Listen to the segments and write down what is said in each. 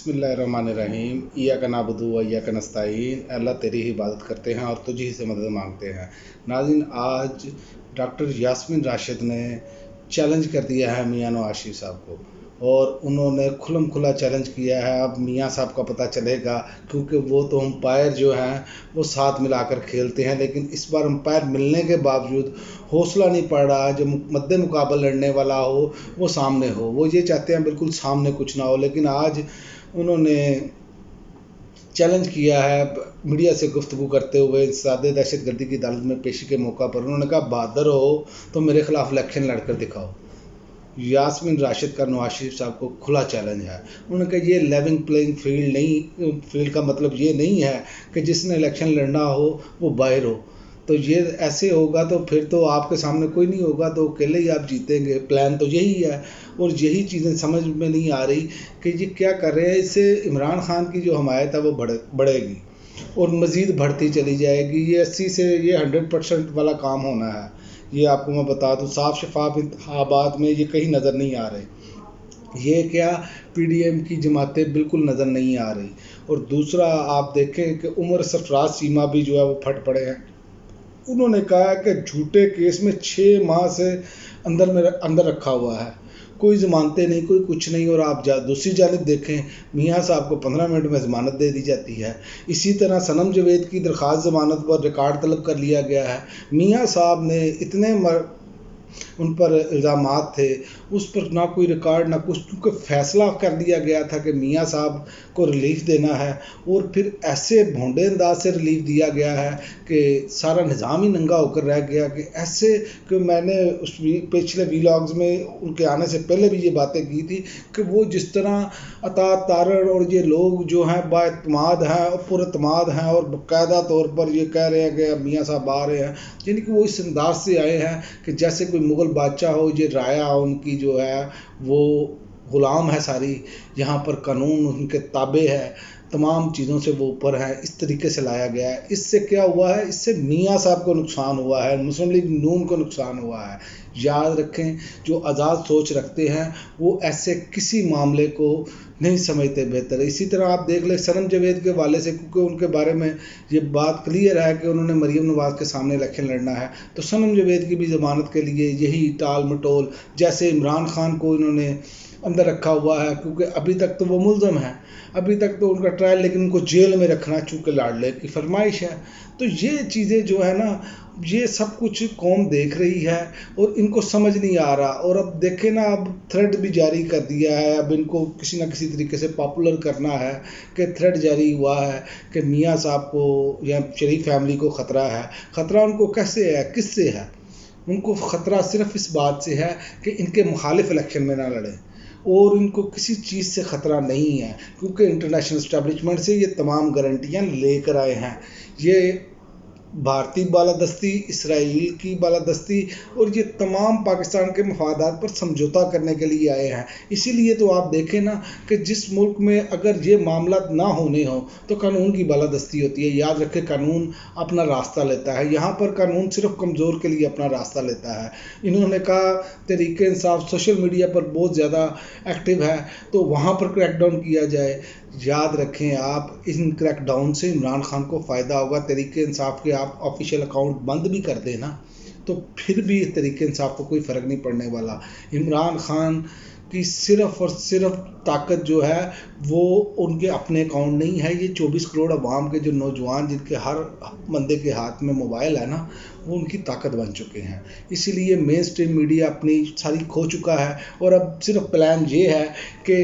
बिस्मिल्लाहिर्रहमानिर्रहीम। इय्याका नअबुदु व इय्याका नस्तईन। अल्लाह तेरी ही इबादत करते हैं और तुझी से मदद मांगते हैं। नाज़रीन, आज डॉक्टर यास्मीन राशिद ने चैलेंज कर दिया है मियां नवाज शरीफ साहब को, और उन्होंने खुलम खुला चैलेंज किया है। अब मियां साहब का पता चलेगा, क्योंकि वो तो अंपायर जो हैं वो साथ मिलाकर खेलते हैं, लेकिन इस बार अंपायर मिलने के बावजूद हौसला नहीं पड़ रहा। जो मद्दे मुकाबल लड़ने वाला हो वो सामने हो। वो ये चाहते हैं बिल्कुल सामने कुछ ना हो, लेकिन आज उन्होंने चैलेंज किया है मीडिया से गुफ्तगू करते हुए सादे दहशतगर्दी की अदालत में पेशी के मौका पर। उन्होंने कहा, बहादुर हो तो मेरे खिलाफ इलेक्शन लड़कर दिखाओ। यास्मीन राशिद का नवाज शरीफ साहब को खुला चैलेंज है। उन्होंने कहा, ये लेवल प्लेइंग फील्ड नहीं, फील्ड का मतलब ये नहीं है कि जिसने इलेक्शन लड़ना हो वो बाहर हो। तो ये ऐसे होगा तो फिर तो आपके सामने कोई नहीं होगा, तो अकेले ही आप जीतेंगे। प्लान तो यही है, और यही चीज़ें समझ में नहीं आ रही कि ये क्या कर रहे हैं। इससे इमरान खान की जो हमायत है वो बढ़ेगी और मज़ीद बढ़ती चली जाएगी। ये 80 से ये 100% वाला काम होना है। ये आपको मैं बता दूँ, साफ शफाफ इंतखाबात में ये कहीं नज़र नहीं आ रहे। ये क्या PDM की जमातें बिल्कुल नज़र नहीं आ रही। और दूसरा आप देखें कि उमर सरफराज सीमा भी जो है वो फट पड़े हैं। उन्होंने कहा है कि झूठे केस में 6 माह से अंदर रखा हुआ है, कोई ज़मानतें नहीं, कोई कुछ नहीं। और आप दूसरी जानिब देखें, मियां साहब को 15 मिनट में ज़मानत दे दी जाती है। इसी तरह सनम जवेद की दरख्वास्त ज़मानत पर रिकॉर्ड तलब कर लिया गया है। मियां साहब ने इतने उन पर इल्ज़ामात थे, उस पर ना कोई रिकॉर्ड ना कुछ, क्योंकि फ़ैसला कर दिया गया था कि मियां साहब को रिलीफ देना है। और फिर ऐसे भोंडे अंदाज से रिलीफ दिया गया है कि सारा निज़ाम ही नंगा होकर रह गया। कि ऐसे कि मैंने उस पिछले व्लॉग्स में उनके आने से पहले भी ये बातें की थी कि वो जिस तरह अता तारड़ और ये लोग जो हैं बाएतमाद हैं और पुरतमाद हैं, और बाकायदा तौर पर ये कह रहे हैं कि मियां साहब आ रहे हैं, यानी कि वो इस अंदाज से आए हैं कि जैसे कोई मुग़ल बादशाह हो। ये राया उनकी जो है वो ग़ुलाम है सारी, यहाँ पर कानून उनके ताबे है, तमाम चीज़ों से वो ऊपर है। इस तरीके से लाया गया है। इससे क्या हुआ है, इससे मियां साहब को नुकसान हुआ है, मुस्लिम लीग नून को नुकसान हुआ है। याद रखें, जो आज़ाद सोच रखते हैं वो ऐसे किसी मामले को नहीं समझते बेहतर। इसी तरह आप देख लें सनम जवेद के वाले से, क्योंकि उनके बारे में ये बात क्लियर है कि उन्होंने मरीम नवाज़ के सामने इलेक्शन लड़ना है, तो सनम जवेद की भी ज़मानत के लिए यही टाल मटोल। जैसे इमरान खान को इन्होंने अंदर रखा हुआ है, क्योंकि अभी तक तो वो मुल्ज़म है, अभी तक तो उनका ट्रायल, लेकिन उनको जेल में रखना चूँकि लाडले की फरमाइश है। तो ये चीज़ें जो है ना, ये सब कुछ कौम देख रही है और इनको समझ नहीं आ रहा। और अब देखें ना, अब थ्रेड भी जारी कर दिया है। अब इनको किसी न किसी तरीके से पॉपुलर करना है कि थ्रेड जारी हुआ है कि मियां साहब को या शरीफ फैमिली को ख़तरा है। ख़तरा उनको कैसे है, किससे है? उनको ख़तरा सिर्फ इस बात से है कि इनके मुखालिफ इलेक्शन में ना लड़ें, और इनको किसी चीज़ से ख़तरा नहीं है, क्योंकि इंटरनेशनल इस्टेब्लिशमेंट से ये तमाम गारंटियाँ लेकर आए हैं। ये भारतीय बालादस्ती, इसराइल की बालादस्ती और ये तमाम पाकिस्तान के मफादात पर समझौता करने के लिए आए हैं। इसीलिए तो आप देखें ना कि जिस मुल्क में अगर ये मामला ना होने हो तो कानून की बालादस्ती होती है। याद रखें, कानून अपना रास्ता लेता है। यहाँ पर कानून सिर्फ कमज़ोर के लिए अपना रास्ता लेता है। इन्होंने कहा तहरीक इंसाफ सोशल मीडिया पर बहुत ज़्यादा एक्टिव है, तो वहाँ पर क्रैकडाउन किया जाए। याद रखें, आप इन क्रैकडाउन से इमरान खान को फ़ायदा होगा। तहरीक इंसाफ के आप ऑफिशियल अकाउंट बंद भी कर देना तो फिर भी तहरीक इंसाफ को कोई फ़र्क नहीं पड़ने वाला। इमरान खान की सिर्फ़ और सिर्फ ताकत जो है वो उनके अपने अकाउंट नहीं है। ये 24 करोड़ अवाम के जो नौजवान जिनके हर बंदे के हाथ में मोबाइल है ना, वो उनकी ताकत बन चुके हैं। इसीलिए मेन स्ट्रीम मीडिया अपनी सारी खो चुका है, और अब सिर्फ प्लान ये है कि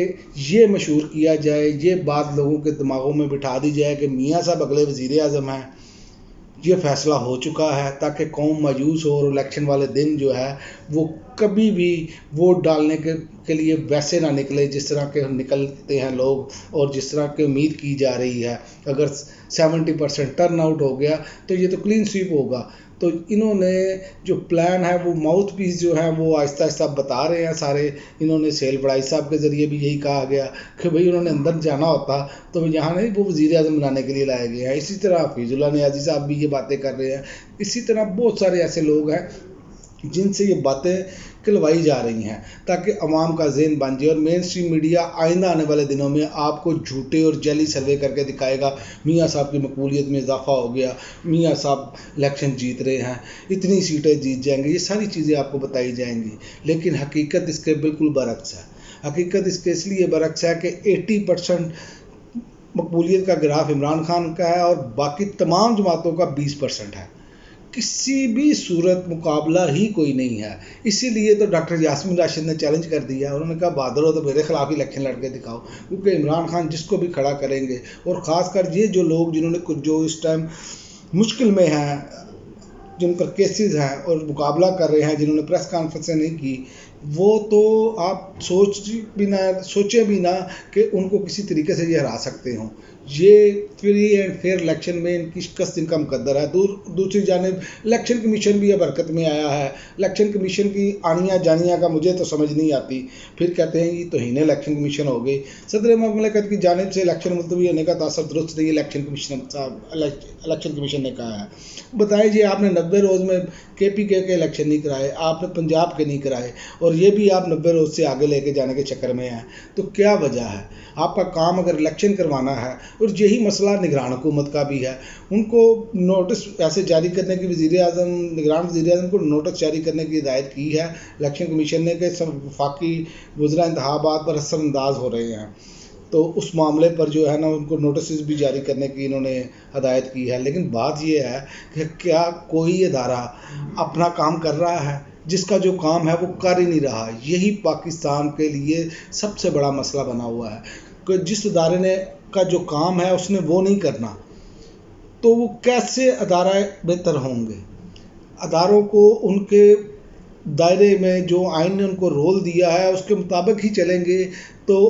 ये मशहूर किया जाए, ये बात लोगों के दिमागों में बिठा दी जाए कि मियां साहब अगले वज़ीर आज़म हैं। ये फ़ैसला हो चुका है ताकि कौम मायूस हो, और इलेक्शन वाले दिन जो है वो कभी भी वोट डालने के लिए वैसे ना निकले जिस तरह के निकलते हैं लोग, और जिस तरह की उम्मीद की जा रही है। अगर 70% टर्न आउट हो गया तो ये तो क्लीन स्वीप होगा। तो इन्होंने जो प्लान है वो माउथ पीस जो है वो आहिस्ता आहिस्ता बता रहे हैं सारे। इन्होंने सेल बड़ाई साहब के ज़रिए भी यही कहा गया कि भाई उन्होंने अंदर जाना होता तो यहाँ नहीं, वो वज़ीर आज़म बनाने के लिए लाए गए हैं। इसी तरह हफीजुल्लाह नियाज़ी साहब भी ये बातें कर रहे हैं। इसी तरह बहुत सारे ऐसे लोग हैं جن سے یہ باتیں کلوائی جا رہی ہیں تاکہ عوام کا ذہن بن جائے، اور مین اسٹریم میڈیا آئندہ آنے والے دنوں میں آپ کو جھوٹے اور جعلی سروے کر کے دکھائے گا میاں صاحب کی مقبولیت میں اضافہ ہو گیا، میاں صاحب الیکشن جیت رہے ہیں، اتنی سیٹیں جیت جائیں گے، یہ ساری چیزیں آپ کو بتائی جائیں گی، لیکن حقیقت اس کے بالکل برعکس ہے۔ حقیقت اس کے اس لیے برعکس ہے کہ 80% مقبولیت کا گراف عمران خان کا ہے اور باقی تمام جماعتوں کا 20% ہے۔ کسی بھی صورت مقابلہ ہی کوئی نہیں ہے۔ اسی لیے تو ڈاکٹر یاسمین راشد نے چیلنج کر دیا، انہوں نے کہا بہادر ہو تو میرے خلاف ہی الیکشن لڑ کے دکھاؤ، کیونکہ عمران خان جس کو بھی کھڑا کریں گے، اور خاص کر یہ جو لوگ جنہوں نے جو اس ٹائم مشکل میں ہیں، جن پر کیسز ہیں اور مقابلہ کر رہے ہیں، جنہوں نے پریس کانفرنسیں نہیں کی، وہ تو آپ سوچیں بھی نہ کہ ان کو کسی طریقے سے یہ ہرا سکتے ہوں۔ یہ فری اینڈ فیئر الیکشن میں ان کی شکست ان کا مقدر ہے۔ دوسری جانب الیکشن کمیشن بھی اب حرکت میں آیا ہے۔ الیکشن کمیشن کی آنیاں جانیاں کا مجھے تو سمجھ نہیں آتی، پھر کہتے ہیں یہ توہین الیکشن کمیشن ہو گئی۔ صدر مملکت کی جانب سے الیکشن ملتوی ہونے کا تاثر درست نہیں، الیکشن کمیشن نے کہا ہے۔ بتائیں جی، آپ نے 90 روز میں KPK کے الیکشن نہیں کرائے، آپ نے پنجاب کے نہیں کرائے، اور یہ بھی آپ 90 روز سے آگے لے کے جانے کے چکر میں ہیں، تو کیا وجہ ہے؟ آپ کا کام اگر الیکشن کروانا ہے، اور یہی مسئلہ نگران حکومت کا بھی ہے، ان کو نوٹس ایسے جاری کرنے کی نگران وزیر اعظم کو نوٹس جاری کرنے کی ہدایت کی ہے الیکشن کمیشن نے کہ وفاقی وزراء انتخابات پر اثر انداز ہو رہے ہیں، تو اس معاملے پر جو ہے نا ان کو نوٹسز بھی جاری کرنے کی انہوں نے ہدایت کی ہے۔ لیکن بات یہ ہے کہ کیا کوئی ادارہ اپنا کام کر رہا ہے؟ جس کا جو کام ہے وہ کر ہی نہیں رہا۔ یہی پاکستان کے لیے سب سے بڑا مسئلہ بنا ہوا ہے کہ جس ادارے نے کا جو کام ہے اس نے وہ نہیں کرنا، تو وہ کیسے ادارہ بہتر ہوں گے؟ اداروں کو ان کے دائرے میں جو آئین نے ان کو رول دیا ہے اس کے مطابق ہی چلیں گے تو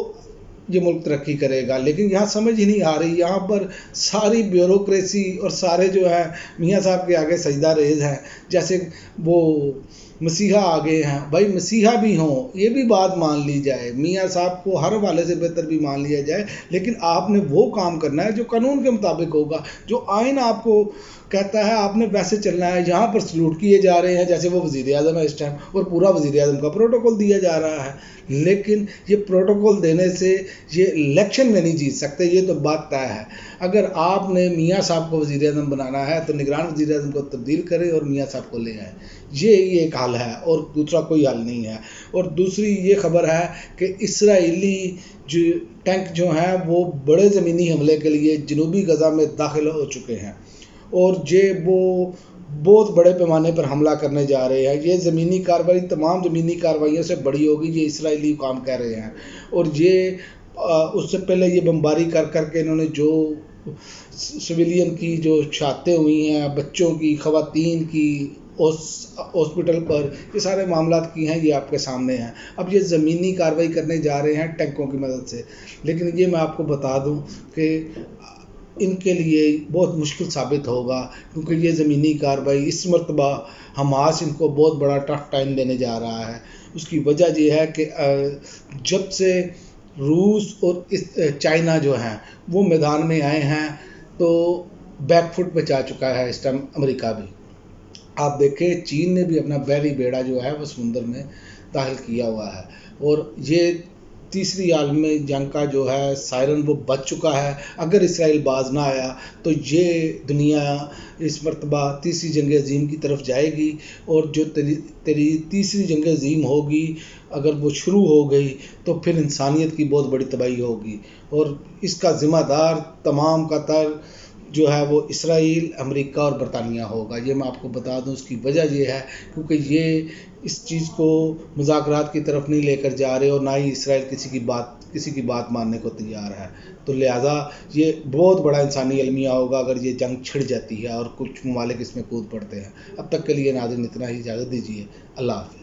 یہ ملک ترقی کرے گا۔ لیکن یہاں سمجھ ہی نہیں آ رہی، یہاں پر ساری بیوروکریسی اور سارے جو ہے میاں صاحب کے آگے سجدہ ریز ہیں، جیسے وہ مسیحا آگے ہیں۔ بھائی مسیحا بھی ہوں، یہ بھی بات مان لی جائے، میاں صاحب کو ہر حوالے سے بہتر بھی مان لیا جائے، لیکن آپ نے وہ کام کرنا ہے جو قانون کے مطابق ہوگا، جو آئین آپ کو کہتا ہے آپ نے ویسے چلنا ہے۔ یہاں پر سلوٹ کیے جا رہے ہیں جیسے وہ وزیر اعظم ہے اس ٹائم، اور پورا وزیر اعظم کا پروٹوکول دیا جا رہا ہے، لیکن یہ پروٹوکول دینے سے یہ الیکشن میں نہیں جیت سکتے، یہ تو بات طے ہے۔ اگر آپ نے میاں صاحب کو وزیر اعظم بنانا ہے تو نگران وزیر اعظم کو تبدیل کرے اور میاں صاحب کو لے آئے، یہ ایک حل ہے اور دوسرا کوئی حل نہیں ہے۔ اور دوسری یہ خبر ہے کہ اسرائیلی جو ٹینک جو ہیں وہ بڑے زمینی حملے کے لیے جنوبی غزہ میں داخل ہو چکے ہیں، اور وہ بہت بڑے پیمانے پر حملہ کرنے جا رہے ہیں۔ یہ زمینی کارروائی تمام زمینی کارروائیوں سے بڑی ہوگی، یہ اسرائیلی حکام کہہ رہے ہیں، اور یہ اس سے پہلے یہ بمباری کر کر کے انہوں نے جو سویلین کی جو شہادتیں ہوئی ہیں، بچوں کی، خواتین کی، ہاسپٹل پر، یہ سارے معاملات کی ہیں، یہ آپ کے سامنے ہیں۔ اب یہ زمینی کارروائی کرنے جا رہے ہیں ٹینکوں کی مدد سے، لیکن یہ میں آپ کو بتا دوں کہ ان کے لیے بہت مشکل ثابت ہوگا، کیونکہ یہ زمینی کارروائی اس مرتبہ حماس ان کو بہت بڑا ٹف ٹائم دینے جا رہا ہے۔ اس کی وجہ یہ ہے کہ جب سے روس اور چائنا جو ہیں وہ میدان میں آئے ہیں تو بیک فٹ پہ جا چکا ہے اس ٹائم امریکہ بھی۔ آپ دیکھیں چین نے بھی اپنا بحری بیڑا جو ہے وہ سمندر میں داخل کیا ہوا ہے، اور یہ تیسری عالمی جنگ کا جو ہے سائرن وہ بچ چکا ہے۔ اگر اسرائیل باز نہ آیا تو یہ دنیا اس مرتبہ تیسری جنگ عظیم کی طرف جائے گی، اور جو تیسری جنگ عظیم ہوگی اگر وہ شروع ہو گئی تو پھر انسانیت کی بہت بڑی تباہی ہوگی، اور اس کا ذمہ دار تمام کا تر جو ہے وہ اسرائیل، امریکہ اور برطانیہ ہوگا۔ یہ میں آپ کو بتا دوں، اس کی وجہ یہ ہے کیونکہ یہ اس چیز کو مذاکرات کی طرف نہیں لے کر جا رہے، اور نہ ہی اسرائیل کسی کی بات ماننے کو تیار ہے، تو لہٰذا یہ بہت بڑا انسانی المیہ ہوگا اگر یہ جنگ چھڑ جاتی ہے اور کچھ ممالک اس میں کود پڑتے ہیں۔ اب تک کے لیے ناظرین اتنا ہی، اجازت دیجیے، اللہ حافظ۔